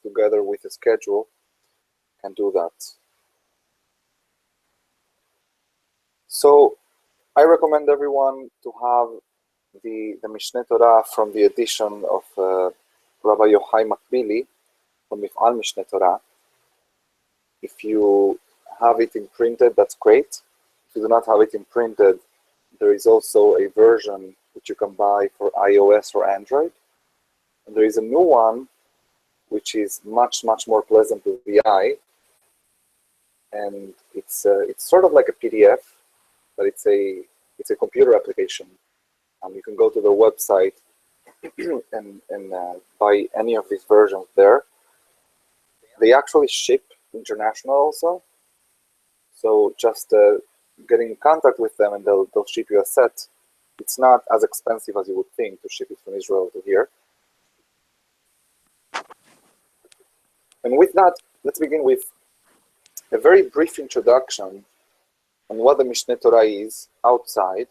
together with a schedule can do that. So I recommend everyone to have the Mishne Tora from the edition of Rabbi Yochai Makbili from Mif'al Mishne Tora. If you have it imprinted, that's great. If you do not have it imprinted, there is also a version which you can buy for iOS or Android. And there is a new one which is much more pleasant to the eye, and it's sort of like a PDF, but it's a computer application. You can go to their website and buy any of these versions there. They actually ship international also, so just get in contact with them and they'll ship you a set. It's not as expensive as you would think to ship it from Israel to here. And with that, let's begin with a very brief introduction on what the Mishne Tora is outside,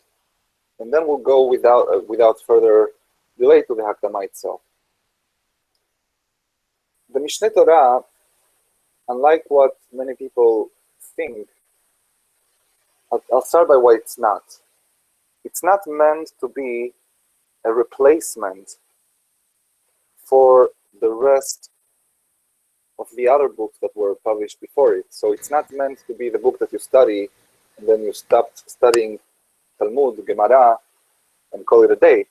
and then we'll go without further delay to the Haqdama itself. The Mishne Tora, unlike what many people think, I'll start by why it's not. It's not meant to be a replacement for the rest of the other books that were published before it. So it's not meant to be the book that you study and then you stop studying Talmud, Gemara, and call it a day.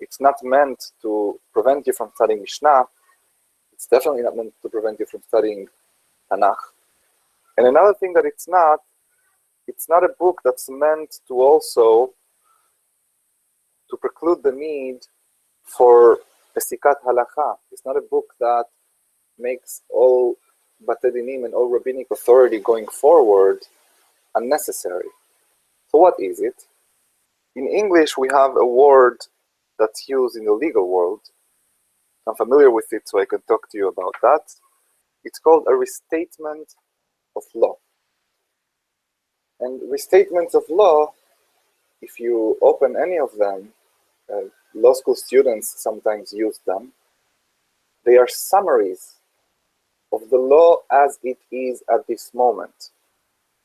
It's not meant to prevent you from studying Mishnah. It's definitely not meant to prevent you from studying Tanakh. And another thing that it's not a book that's meant to also to preclude the need for Pesikat Halacha. It's not a book that makes all Batei Dinim and all rabbinic authority going forward unnecessary. So what is it? In English, we have a word that's used in the legal world. I'm familiar with it, so I can talk to you about that. It's called a restatement of law. And restatements of law, if you open any of them, law school students sometimes use them. They are summaries of the law as it is at this moment.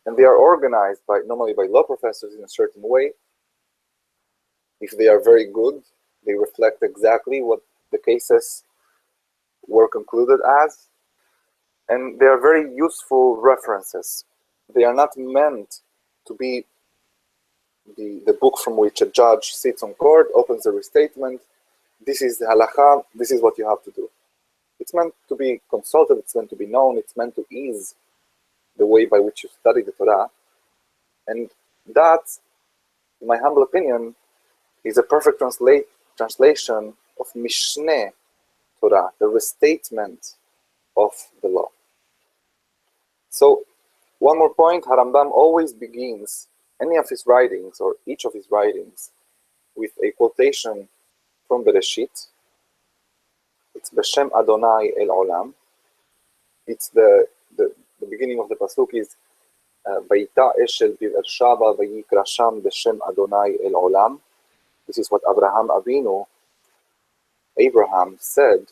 And they are organized normally by law professors in a certain way. If they are very good, they reflect exactly what the cases were concluded as. And they are very useful references. They are not meant to be the book from which a judge sits on court, opens a restatement. This is the halacha, this is what you have to do. It's meant to be consulted, it's meant to be known, it's meant to ease the way by which you study the Torah. And that, in my humble opinion, is a perfect translation of Mishne Tora, the restatement of the law. So, one more point, Harambam always begins any of his writings, or each of his writings, with a quotation from Bereshit. It's Beshem Adonai El Olam. It's the beginning of the pasuk is Vayita Eshel Bir Ershava Vayikra Sham Beshem Adonai El Olam. This is what Abraham said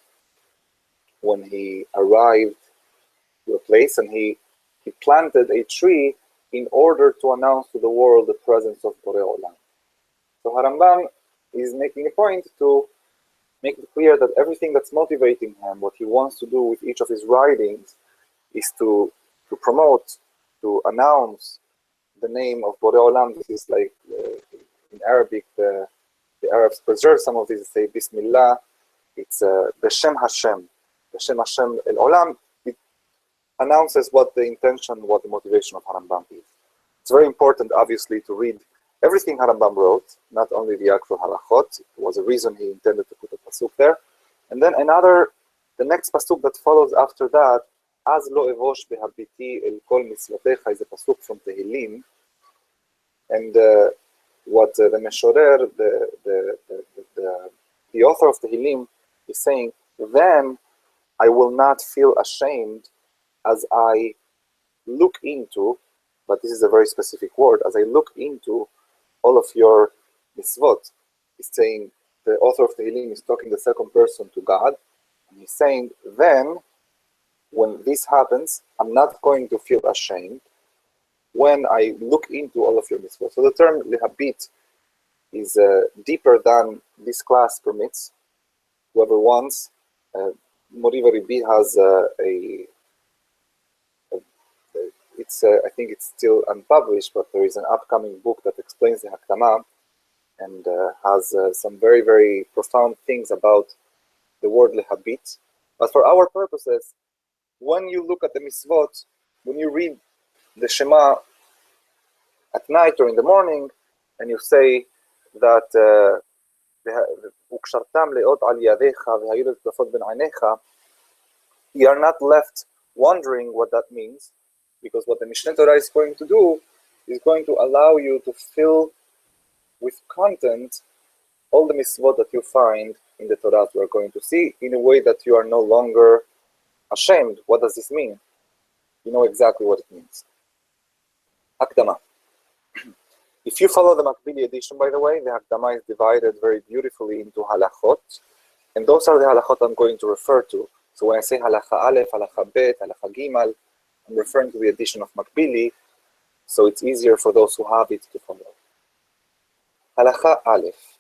when he arrived to a place and he planted a tree in order to announce to the world the presence of Borei Olam. So Harambam is making a point to make it clear that everything that's motivating him, what he wants to do with each of his writings, is to promote, to announce the name of Borei Olam. This is like, in Arabic, the Arabs preserve some of these, say Bismillah, it's Beshem Hashem, Beshem Hashem El Olam. It announces what the intention, what the motivation of Harambam is. It's very important, obviously, to read everything Harambam wrote, not only the actual halachot. It was a reason he intended to put a pasuk there. And then the next pasuk that follows after that, Az lo evosh behabiti el kol mitzvotecha, is a pasuk from Tehillim. And what the Meshorer, the author of Tehillim, is saying, then I will not feel ashamed as I look into, but this is a very specific word, as I look into all of your mitzvot. He's saying, the author of Tehillim is talking the second person to God, and he's saying, then when this happens, I'm not going to feel ashamed when I look into all of your mitzvot. So the term lehabit is deeper than this class permits. Whoever wants, Moriva Ribi has it's I think it's still unpublished, but there is an upcoming book that explains the Haqdama and has some very, very profound things about the word lehabit. But for our purposes, when you look at the mitzvot, when you read the Shema at night or in the morning, and you say that you are not left wondering what that means, because what the Mishne Tora is going to do is going to allow you to fill with content all the mitzvot that you find in the Torah we are going to see in a way that you are no longer ashamed. What does this mean? You know exactly what it means. Haqdama. If you follow the Makbili edition, by the way, the Haqdama is divided very beautifully into halachot, and those are the halachot I'm going to refer to. So when I say halacha aleph, halacha bet, halacha gimal, I'm referring to the edition of Makbili, so it's easier for those who have it to follow. Halacha aleph.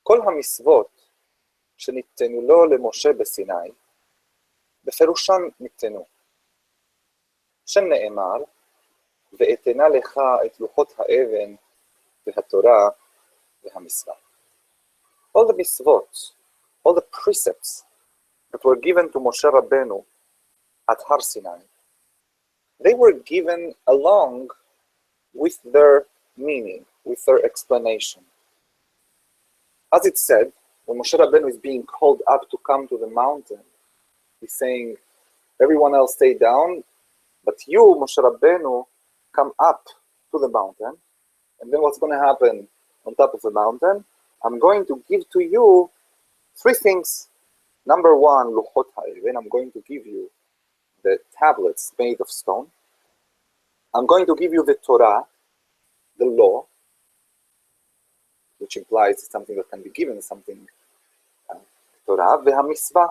כל המצוות שניתנו לו למשה בסיני, בפירושן ניתנו. שנאמר, ואתנה לך את לוחות האבן והתורה והמצווה. All the mitzvot, all the precepts that were given to Moshe Rabbeinu at Har Sinai, they were given along with their meaning, with their explanation. As it said, when Moshe Rabbeinu is being called up to come to the mountain, he's saying, everyone else stay down, but you, Moshe Rabbeinu, come up to the mountain, and then what's going to happen on top of the mountain? I'm going to give to you three things. Number one, luchot ha'even, I'm going to give you the tablets made of stone. I'm going to give you the Torah, the law, which implies it's something that can be given, something Torah, v'hamitzvah,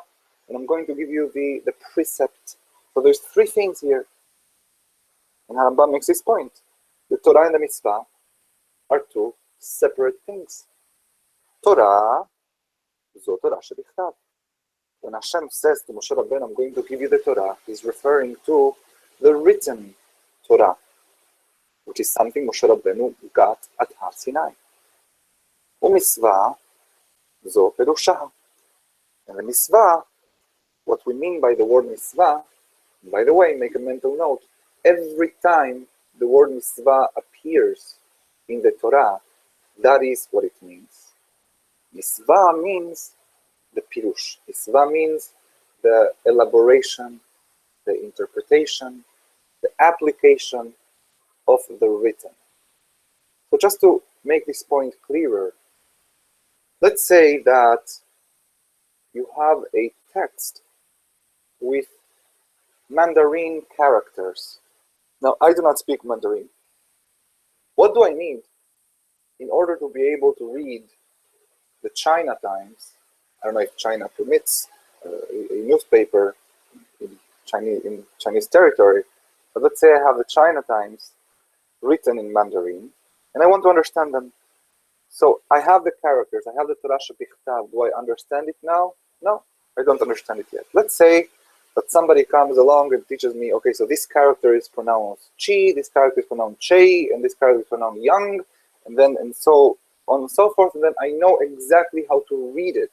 and I'm going to give you the precept. So there's three things here. And Harambam makes this point. The Torah and the mitzvah are two separate things. Torah, zo Torah shebichtav. When Hashem says to Moshe Rabbeinu, I'm going to give you the Torah, he's referring to the written Torah, which is something Moshe Rabbeinu got at Har Sinai. U'mitzvah, zo perushaha. And the mitzvah, what we mean by the word mitzvah, by the way, make a mental note, every time the word mitzvah appears in the Torah, that is what it means. Mitzvah means the pirush. Mitzvah means the elaboration, the interpretation, the application of the written. So just to make this point clearer, let's say that you have a text with Mandarin characters. Now, I do not speak Mandarin. What do I need in order to be able to read the China Times? I don't know if China permits a newspaper in Chinese territory, but let's say I have the China Times written in Mandarin, and I want to understand them. So I have the characters, I have the Torah shebichtav. Do I understand it now? No, I don't understand it yet. Let's say that somebody comes along and teaches me, okay, so this character is pronounced chi, this character is pronounced che, and this character is pronounced yang, and so on and so forth, and then I know exactly how to read it.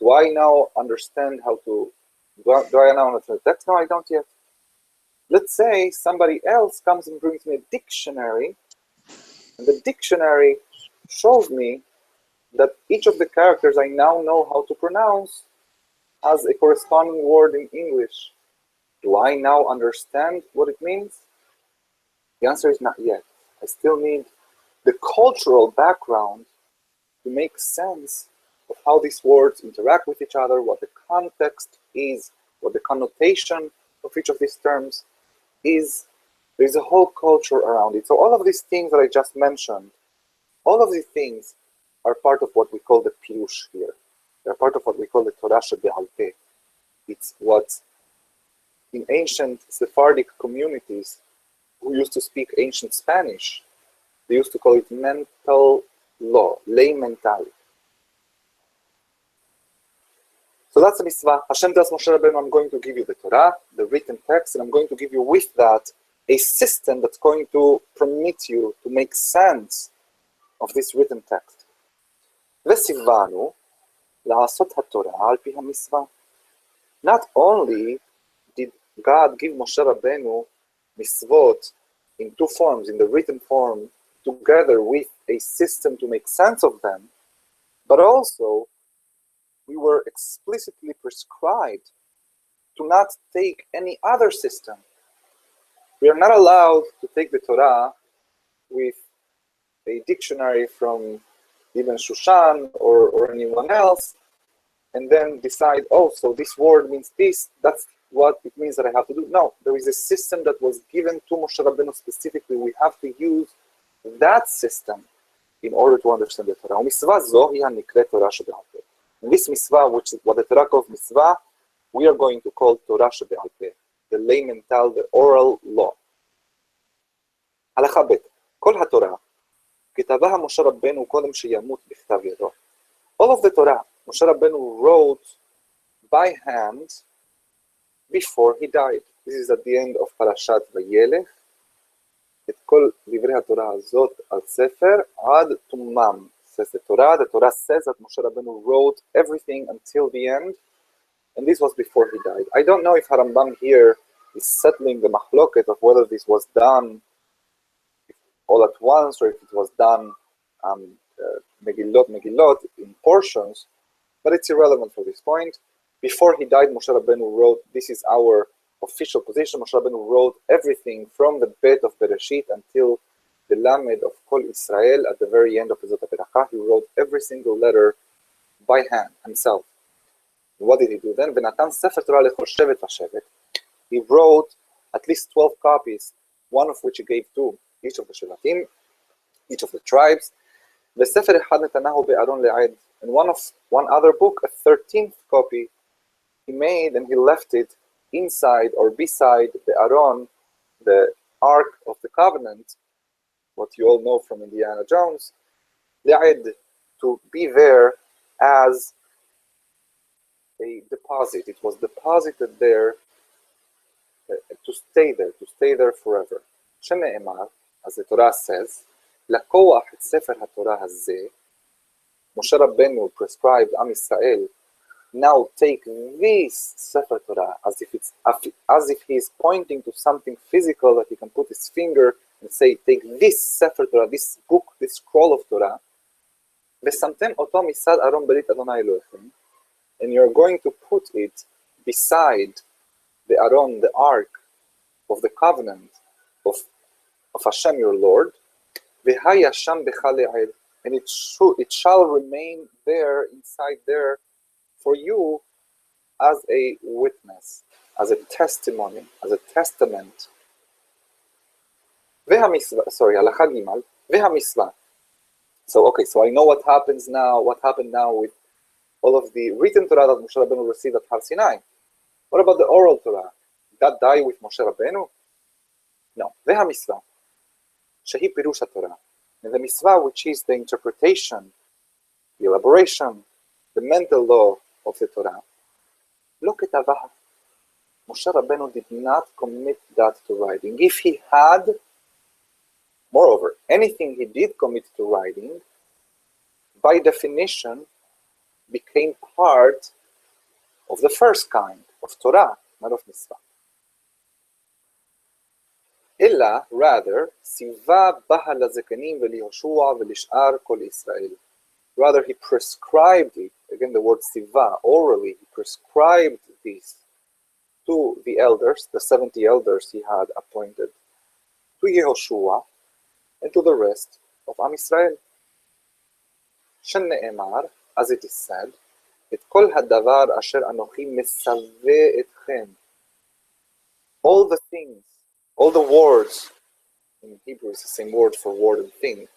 Do I now understand how to, do I now understand the text? No, I don't yet. Let's say somebody else comes and brings me a dictionary, and the dictionary shows me that each of the characters I now know how to pronounce has a corresponding word in English. Do I now understand what it means? The answer is not yet. I still need the cultural background to make sense of how these words interact with each other, what the context is, what the connotation of each of these terms is. There's a whole culture around it. So all of these things that I just mentioned, all of these things are part of what we call the pirush here. They're part of what we call the Torah shebe'al peh. It's what in ancient Sephardic communities who used to speak ancient Spanish, they used to call it mental law, ley mental. So that's a mitzvah. Hashem tells Moshe Rabbeinu, I'm going to give you the Torah, the written text, and I'm going to give you with that a system that's going to permit you to make sense of this written text. וציוונו לעשות התורה על פי המצווה. Not only did God give Moshe Rabbeinu mitzvot in two forms, in the written form, together with a system to make sense of them, but also we were explicitly prescribed to not take any other system. We are not allowed to take the Torah with a dictionary from Ibn Shushan or anyone else, and then decide, oh, so this word means this, that's what it means that I have to do. No, there is a system that was given to Moshe Rabbeinu specifically. We have to use that system in order to understand the Torah. ומצווה זו היא הנקראת תורה שבעל פה. And this mitzvah, which is what the Torah calls mitzvah, we are going to call Torah שבעל פה, the lay mental, the oral law. הלכה ב' כל התורה כתבה משה רבנו קודם שימות בכתב ידו. All of the Torah, Moshe Rabbeinu wrote by hand before he died. This is at the end of Parashat Vayelech. את כל דברי התורה הזאת על ספר עד תומם, says the Torah. The Torah says that Moshe Rabbeinu wrote everything until the end, and this was before he died. I don't know if Harambam here is settling the machloket of whether this was done all at once or if it was done Megillot in portions, but it's irrelevant for this point. Before he died, Moshe Rabbeinu wrote, this is our official position, Moshe Rabbeinu wrote everything from the Bet of Bereshit until the Lamed of Kol Israel at the very end of Ezot HaBeracha. He wrote every single letter by hand, himself. And what did he do then? V'natan Sefer Torah lechol shevet v'shevet. He wrote at least 12 copies, one of which he gave to each of the Shevatim, each of the tribes. V'sefer echad netanahu be'aron le'ed. And one other book, a 13th copy, he made and he left it inside or beside the Aron, the Ark of the Covenant, what you all know from Indiana Jones, le'ed, to be there as a deposit. It was deposited there to stay there forever. Shene'emar, as the Torah says, לקוח את ספר התורה הזה, Moshe Rabbeinu prescribed Am Yisrael, now take this Sefer Torah, as if he is pointing to something physical that he can put his finger and say, take this Sefer Torah, this book, this scroll of Torah, ושמתם אותו מצד ארון ברית אדוני אלוהיכם, and you're going to put it beside the Aron, the Ark of the Covenant of Hashem your Lord, והיה שם בך לעד, and it shall remain there, inside there, for you as a witness, as a testimony, as a testament. הלכה ג' והמצווה. So I know what happened now with all of the written Torah that Moshe Rabbeinu received at Har Sinai. What about the oral Torah? Did that die with Moshe Rabbeinu? No. והמצווה, שהיא פירוש התורה. And the mitzvah, which is the interpretation, the elaboration, the mental law of the Torah, לא כתבה. Moshe Rabbeinu did not commit that to writing. If he had, moreover, anything he did commit to writing, by definition, became part of the first kind of Torah, not of mitzvah. אלא, rather, ציווה בה לזקנים וליהושע ולשאר כל ישראל. Rather, he prescribed it, again the word ציווה, orally, he prescribed this to the elders, the 70 elders he had appointed, to Yehoshua, and to the rest of Am Yisrael. שנאמר, as it is said, את כל הדבר אשר אנוכי מצווה אתכם. All the things, all the words, in Hebrew it's the same word for word and thing,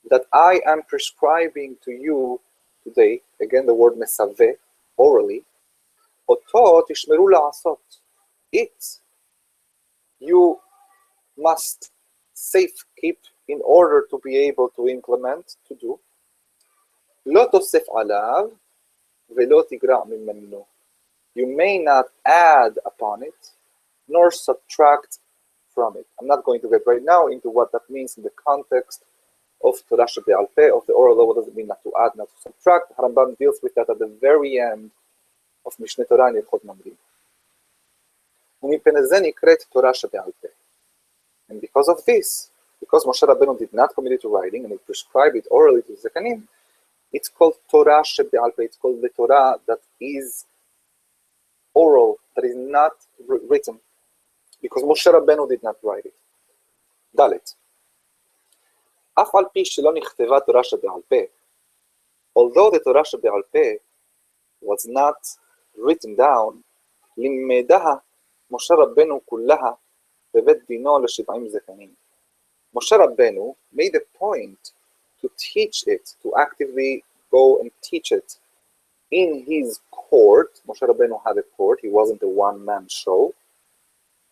that I am prescribing to you today, again the word mesaveh, orally, אותו תשמרו לעשות. it you must safe keep in order to be able to implement, to do. לא תוסיף עליו ולא תגרע ממנו. You may not add upon it, nor subtract from it. I'm not going to get right now into what that means in the context of Torah Shebe'al Peh, of the oral law. What does it mean not to add, not to subtract? Harambam deals with that at the very end of Mishne Tora in Hilchot Mamrim. ומפני זה נקראת תורה שבעל פה. And because of this, because Moshe Rabbeinu did not commit it to writing and he prescribed it orally to the Zekanim, it's called Torah Shebe'al Peh. It's called the Torah that is oral, that is not written, because Moshe Rabbeinu did not write it. Dalet. אף על פי שלא נכתבה תורה שבעל פה, although the Torah שבעל פה was not written down, לימדה משה רבנו כולה בבית דינו ל70 זקנים. Moshe Rabbeinu made a point to teach it, to actively go and teach it in his court. Moshe Rabbeinu had a court, he wasn't a one-man show,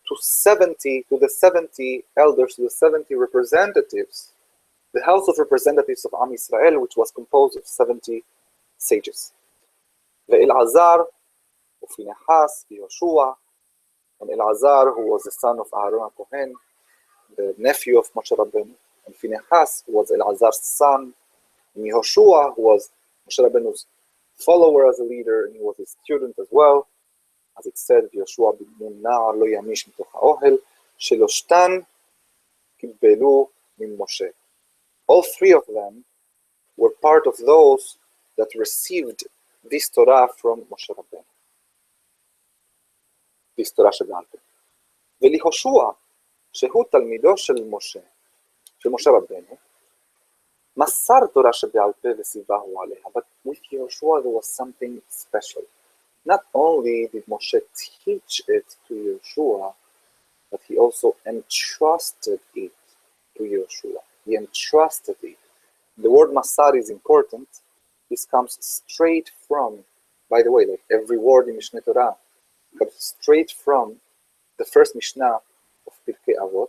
to the 70 elders, to the 70 representatives, the House of Representatives of Am Yisrael, which was composed of 70 sages. Ve'elazar, Ufinehas, Yehoshua, and Elazar, who was the son of Aaron HaKohen, the nephew of Moshe Rabbeinu, and Phinehas, who was Elazar's son, and Yehoshua, who was Moshe Rabbeinu's follower as a leader, and he was his student as well. As it said, Yehoshua bin Na'ar lo yamish mitoch ha'ohel, sheloshtan kibbelu min Moshe. All three of them were part of those that received this Torah from Moshe Rabbeinu. This Torah שבעל פה. וליהושע, שהוא תלמידו של משה רבנו, מסר תורה שבעל פה וציווהו עליה. But with Yehoshua there was something special. Not only did Moshe teach it to Yehoshua, but he also entrusted it to Yehoshua. He entrusted it. The word masar is important. This comes straight from, by the way, like every word in Mishne Torah, comes straight from the first Mishnah of Pirkei Avot.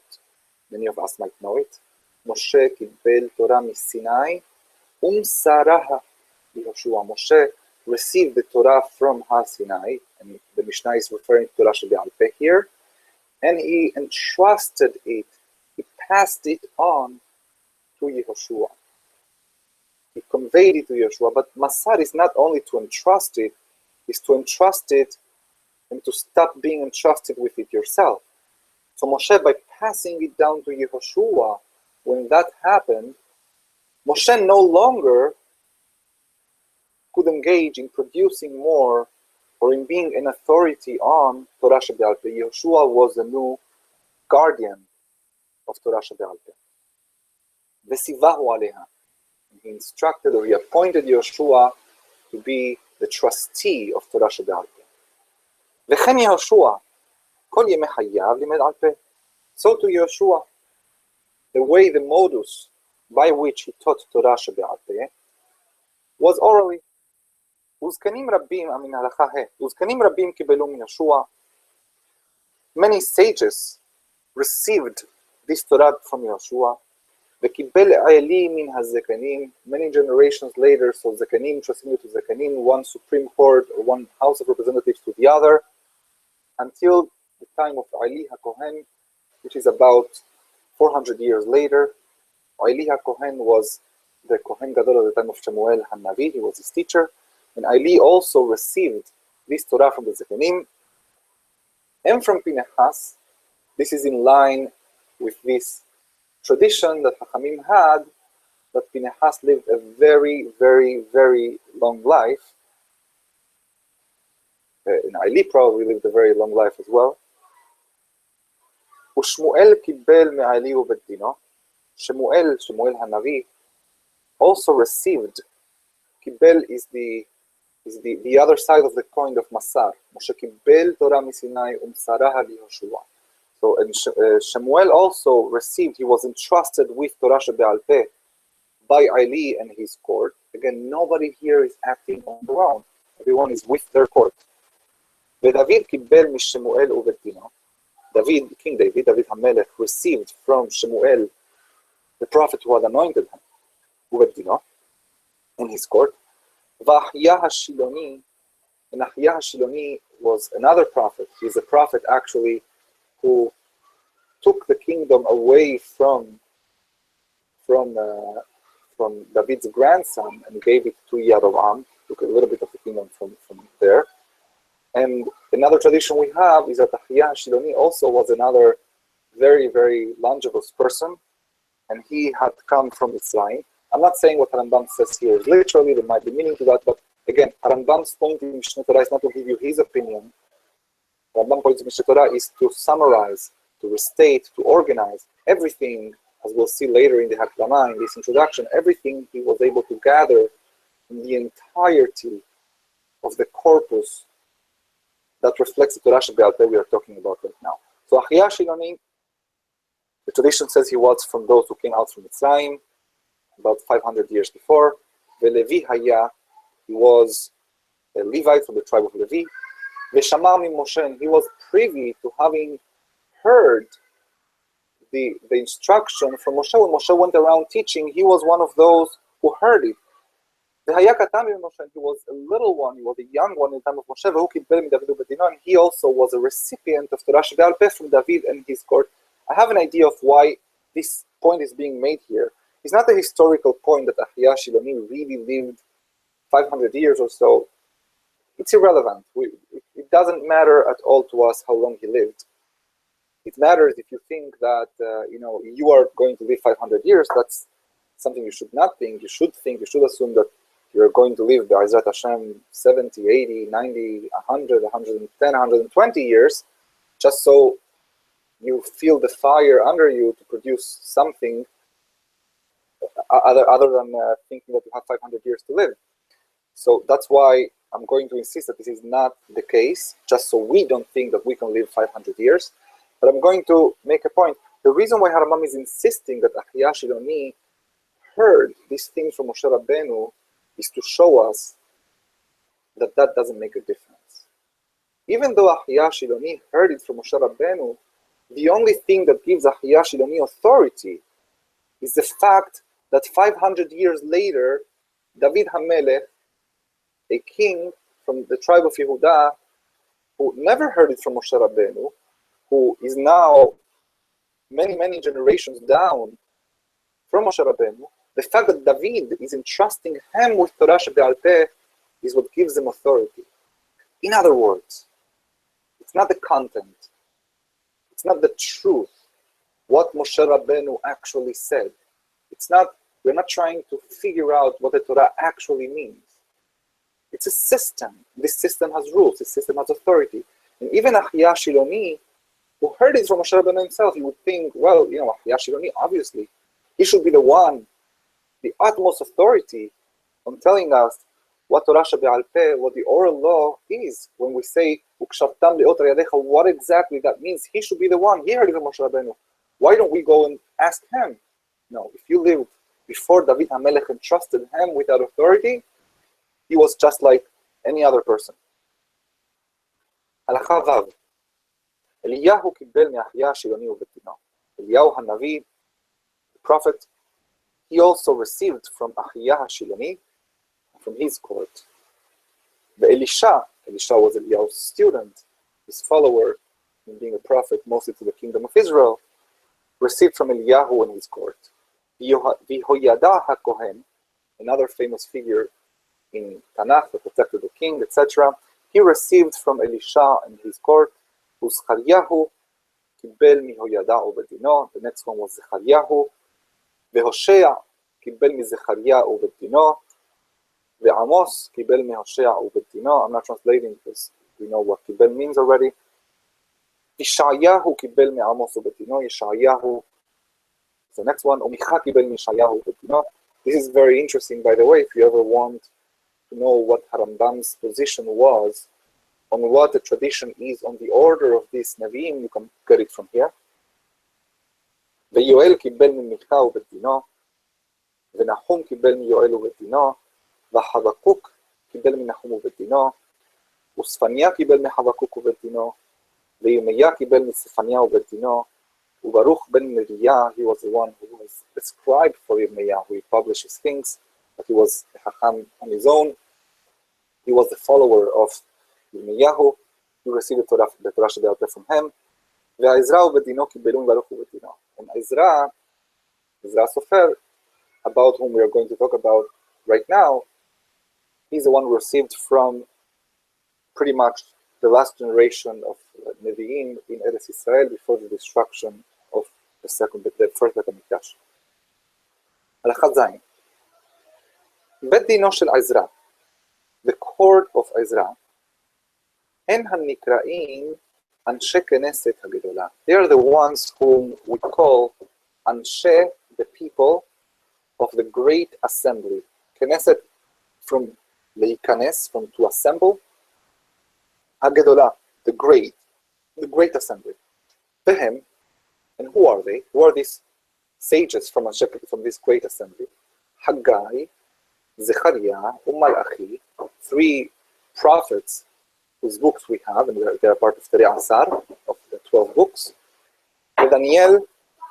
Many of us might know it. Moshe קיבל Torah מסיני ומסרها ליהושע. Moshe received the Torah from Har Sinai, and the Mishnah is referring to Torah שבעל פה here, and he entrusted it, he passed it on to Yehoshua. He conveyed it to Yehoshua, but Masar is not only to entrust it, it's to entrust it and to stop being entrusted with it yourself. So Moshe, by passing it down to Yehoshua, when that happened, Moshe no longer could engage in producing more or in being an authority on Torah Shebe'al Peh. Yehoshua was the new guardian of Torah Shebe'al Peh. Vesivahu aleha. He instructed, or he appointed Yehoshua to be the trustee of Torah Shebe'al Peh. V'chen Yehoshua, kol yemei hayav limed al peh. So to Yehoshua, the way, the modus by which he taught Torah Shebe'al Peh was orally. וזקנים רבים, מן ההלכה וזקנים רבים קיבלו מיהושע. Many sages received this Torah from Yehoshua. וקיבל עלי מן הזקנים. Many generations later, so Zekanim transmitted to Zekanim, one supreme court or one house of representatives to the other, until the time of Ali HaKohen, which is about 400 years later. Ali HaKohen was the Kohen Gadol at the time of Shemuel HaNavi. He was his teacher. And Ali also received this Torah from the Zekanim and from Phinehas. This is in line with this tradition that Chachamim had, that Phinehas lived a very, very, very long life. And Ali probably lived a very long life as well. ושמואל קיבל מעלי ובית דינו. Shemuel HaNavi, also received. Kibel is the other side of the coin of Masar. Moshe קיבל Torah מסיני ומסרها ליהושע. So and Shemuel also received, he was entrusted with Torah Shebe'al Peh by Ali and his court. Again, nobody here is acting on their own. Everyone is with their court. ודוד קיבל משמואל ובית דינו. King David HaMelech, received from Shemuel, the prophet who had anointed him, ובית דינו, in his court. ואחיה השילוני, and Ahia HaShiloni was another prophet. He's a prophet actually who took the kingdom away from David's grandson and gave it to Yarovam, took a little bit of the kingdom from there. And another tradition we have is that Ahia HaShiloni also was another very, very longevous person, and he had come from Israel. I'm not saying what Rambam says here is literally, there might be meaning to that, but again, Rambam's point in Mishne Tora is not to give you his opinion. Rambam's point in Mishne Tora is to summarize, to restate, to organize everything, as we'll see later in the Haqdama, in this introduction, everything he was able to gather in the entirety of the corpus that reflects the Torah Shebe'al Peh we are talking about right now. So Ahia HaShiloni, the tradition says he was from those who came out from Mitzrayim about 500 years before. Ve'Levi Haya, he was a Levite from the tribe of Levi. Ve'Shamar Moshe, and he was privy to having heard the instruction from Moshe. When Moshe went around teaching, he was one of those who heard it. Ve'Haya Katan Moshe, he was a little one, he was a young one in the time of Moshe. Ve'Hu Kibel miDavid uBeit Dino, and he also was a recipient of Torah Shebe'al Peh from David and his court. I have an idea of why this point is being made here. It's not a historical point that Ahia HaShiloni really lived 500 years or so. It's irrelevant. It doesn't matter at all to us how long he lived. It matters if you think that you are going to live 500 years. That's something you should not think. You should assume that you're going to live, Be'ezrat Hashem, 70, 80, 90, 100, 110, 120 years, just so you feel the fire under you to produce something other than thinking that you have 500 years to live. So that's why I'm going to insist that this is not the case, just so we don't think that we can live 500 years. But I'm going to make a point. The reason why Rambam is insisting that Ahia HaShiloni heard these things from Moshe Rabbeinu is to show us that that doesn't make a difference. Even though Ahia HaShiloni heard it from Moshe Rabbeinu, the only thing that gives Ahia HaShiloni authority is the fact that 500 years later, David HaMelech, a king from the tribe of Yehuda, who never heard it from Moshe Rabbeinu, who is now many, many generations down from Moshe Rabbeinu, the fact that David is entrusting him with Torah Shebe'al Peh is what gives him authority. In other words, it's not the content, it's not the truth, what Moshe Rabbeinu actually said. We're not trying to figure out what the Torah actually means. It's a system. This system has rules, this system has authority. And even Ahia HaShiloni, who heard it from Moshe Rabbeinu himself, you would think, well, Ahia HaShiloni, obviously, he should be the one, the utmost authority on telling us what Torah Shebe'al Peh, what the oral law is. When we say, Ukshavtam le'ot yadecha, what exactly that means, he should be the one. He heard it from Moshe Rabbeinu. Why don't we go and ask him? No, if you lived before David HaMelech entrusted him with that authority, he was just like any other person. Halacha Vav. Eliyahu kibel me'Ahia HaShiloni uBeit Dino. Eliyahu HaNavi, the prophet, he also received from Ahia HaShiloni, from his court. The Elisha was Eliyahu's student, his follower, in being a prophet mostly to the kingdom of Israel, received from Eliyahu in his court. Yehoyada HaKohen, another famous figure in Tanakh that protected the king, etc., he received from Elisha in his court. Uzcharyahu kibel mihoyada uBeit Dino. The next one was Zechariah. Vehoshea kibel miZechariah uBeit Dino. Ve'Amos kibel miHoshea uBeit Dino. I'm not translating because we know what kibel means already. Yeshayahu kibel miAmos uBeit Dino. Yeshayahu. The next one, Umicha kibel miYeshayahu uBeit Dino. This is very interesting, by the way, if you ever want to know what Rambam's position was on what the tradition is on the order of these Nevi'im, you can get it from here. Ve'Yoel kibel miMicha uBeit Dino. Ve'Nahum kibel miYoel uBeit Dino. Ve'Habakuk kibel miNahum uBeit Dino. וספניה קיבל מחבקוק ובית דינו, וירמיה קיבל מספניה ובית דינו, וברוך בן נריה, he was the one who was the scribe for Yirmiyah, who he published his things, but he was a Hacham on his own. He was the follower of Yirmiyahu. He received the Torah שבעל פה from him. ועזרא ובית דינו קיבלו מברך ובית דינו. And Ezra Sofer, about whom we are going to talk about right now, he's the one who received from pretty much the last generation of Nevi'im in Eretz Israel before the destruction of the first Beit HaMikdash. הלכה זין. בית דינו של עזרא, the court of Ezra, הם הנקראים אנשי כנסת הגדולה. They are the ones whom we call אנשי, the people of the great assembly. כנסת from להיכנס, from to assemble. הגדולה, the great assembly. והם, and who are they? Who are these sages from this great assembly? Haggai, Zechariah, Malachi, 3 prophets whose books we have, and they are part of the Asar, of the 12 books. Daniel,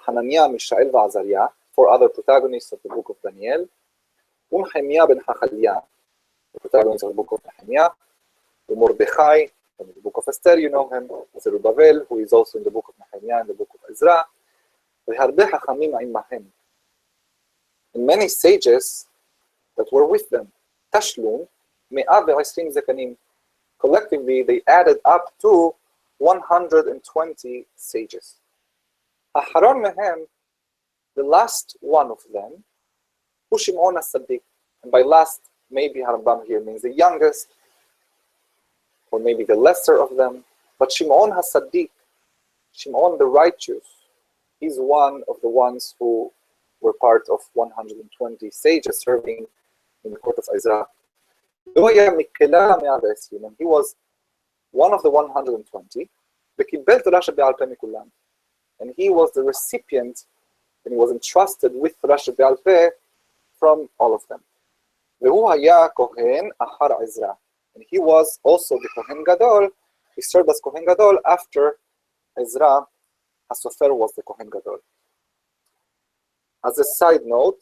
Hananiah, Mishael, Azariah, 4 other protagonists of the book of Daniel. Nehemiah ben Hachaliah, the protagonist of the book of Nehemiah. Mordechai, from the book of Esther, you know him. Zerubbabel, who is also in the book of Nehemiah and the book of Ezra. And many sages that were with them. Tashlum, 120 zekanim. Collectively, they added up to 120 sages. Aharon mehem, the last one of them, who Shimon as-Sadiq. And by last, maybe Harambam here means the youngest, or maybe the lesser of them. But Shimon has-Sadiq, Shimon the righteous, is one of the ones who were part of 120 sages serving in the court of Ezra. And he was one of the 120. And he was the recipient, and he was entrusted with Torah shebe'al peh from all of them. And he was also the Kohen Gadol. He served as Kohen Gadol after Ezra HaSofer was the Kohen Gadol. As a side note,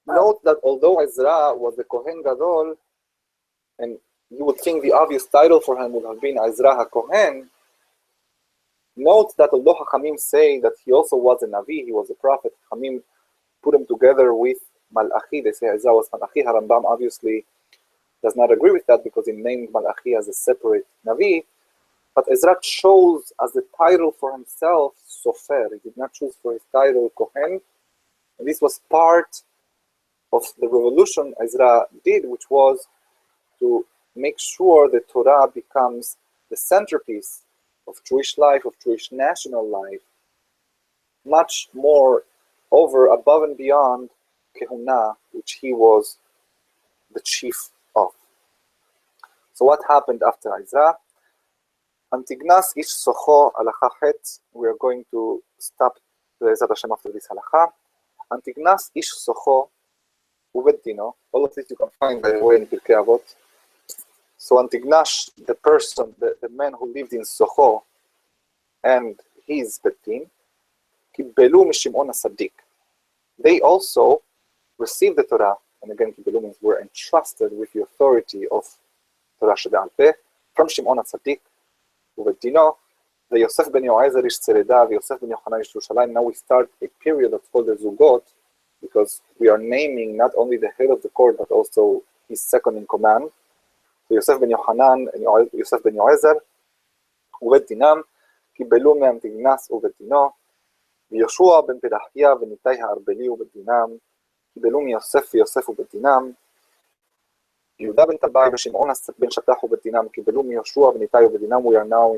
note that although Ezra was the Kohen Gadol, and you would think the obvious title for him would have been Ezra HaKohen, note that although Hachamim say that he also was a Navi, he was a prophet, Hachamim put him together with Malachi. They say Ezra was Malachi. Harambam obviously does not agree with that because he named Malachi as a separate Navi. But Ezra chose as the title for himself Sofer. He did not choose for his title Kohen. And this was part of the revolution Ezra did, which was to make sure the Torah becomes the centerpiece of Jewish life, of Jewish national life, much more above and beyond Kehuna, which he was the chief of. So what happened after Ezra? Antignas ish socho halacha het. We are going to stop Be'ezrat Hashem after this halacha. Antignas ish socho ubet dino. All of this you can find, by the way, in Pirkei Avot. So Antignash, the person, the man who lived in Socho, and his bet din, kibbelu mishimon as-Sadiq. They also received the Torah, and again, kibbelu means were entrusted with the authority of Torah shebe'al peh from Shimon as-Sadiq. Ubet dino, the Yosef ben Yoezer ish Tzereda, the Yosef ben Yochanan ish Yerushalayim. Now we start a period that's called the Zugot, because we are naming not only the head of the court, but also his second in command. Yosef ben Yochanan and Yosef ben Yoezer, ובית דינם, קיבלו מהם תגנס ובית דינו, ויהושע בן פדחיה וניתאי הארבלי ובית דינם, קיבלו מיוסף ויוסף ובית דינם, יהודה בן טבעי ושמעון בן שטח ובית דינם, קיבלו מיהושע וניתאי ובית דינם. We are now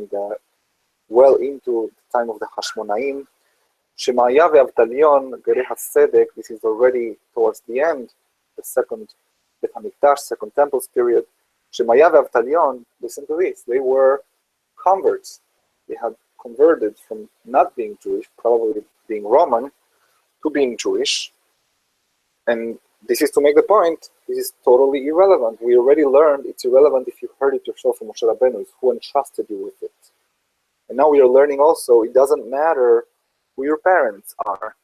well into the time of the Hashmonaim. שמעיה ואבטליון, גרי הצדק, this is already towards the end, the second Beit HaMikdash, second Temple's period. Shemaya and listen to this, they were converts. They had converted from not being Jewish, probably being Roman, to being Jewish. And this is to make the point this is totally irrelevant. We already learned it's irrelevant if you heard it yourself from Moshe Rabbeinu, it's who entrusted you with it. And now we are learning also, it doesn't matter who your parents are.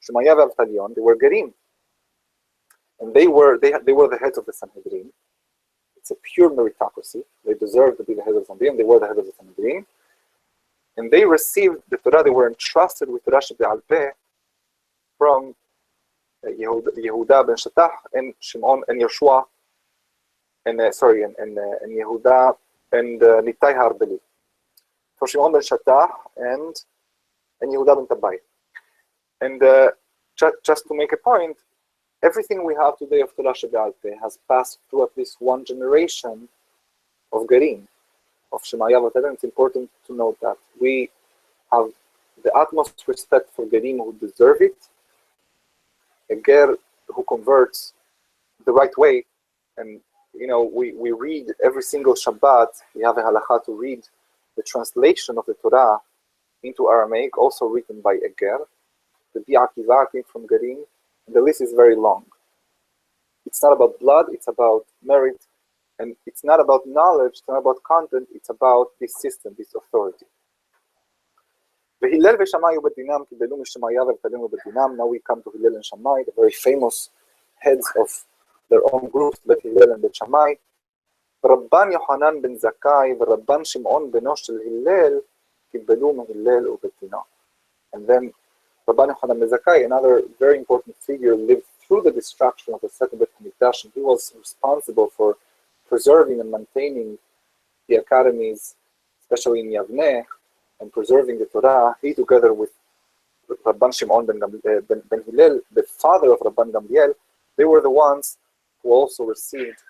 Shemaya v'Avtalion, they were Gerim. And they were the heads of the Sanhedrin. It's a pure meritocracy. They deserved to be the heads of the Sanhedrin. They were the heads of the Sanhedrin. And they received the Torah. They were entrusted with Torah Shebe'al Peh from Yehuda ben Shattach and Shimon and Yeshua and Yehuda and Nitai Harbeli. So Shimon ben Shattach and Yehuda ben Tabbai. And just to make a point, everything we have today of Torah Shebe'al Peh has passed through at least one generation of Gerim, of Shemaya v'Avtalion. It's important to note that we have the utmost respect for Gerim who deserve it, a Ger who converts the right way. And we read every single Shabbat, we have a halacha to read the translation of the Torah into Aramaic, also written by a Ger. The Bi'akiva came from Gerim, and the list is very long. It's not about blood, it's about merit, and it's not about knowledge, it's not about content, it's about this system, this authority. Now we come to Hillel and Shammai, the very famous heads of their own groups, Bet Hillel and Bet Shammai. Rabban Yochanan ben Zakkai ורבן שמעון בנו של הלל קיבלו מהלל ובית דינם. And then Rabban Yochanan ben Zakkai, another very important figure, lived through the destruction of the second Beit HaMikdash, and he was responsible for preserving and maintaining the academies, especially in Yavneh, and preserving the Torah. He, together with Rabban Shimon ben Hillel, the father of Rabban Gamliel, they were the ones who also received,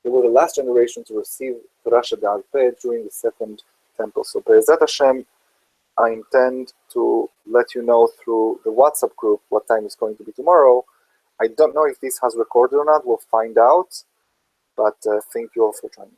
they were the last generation to receive Torah Shebe'al Peh during the second temple. So Be'ezat Hashem, I intend to let you know through the WhatsApp group what time is going to be tomorrow. I don't know if this has recorded or not, we'll find out, but thank you all for joining.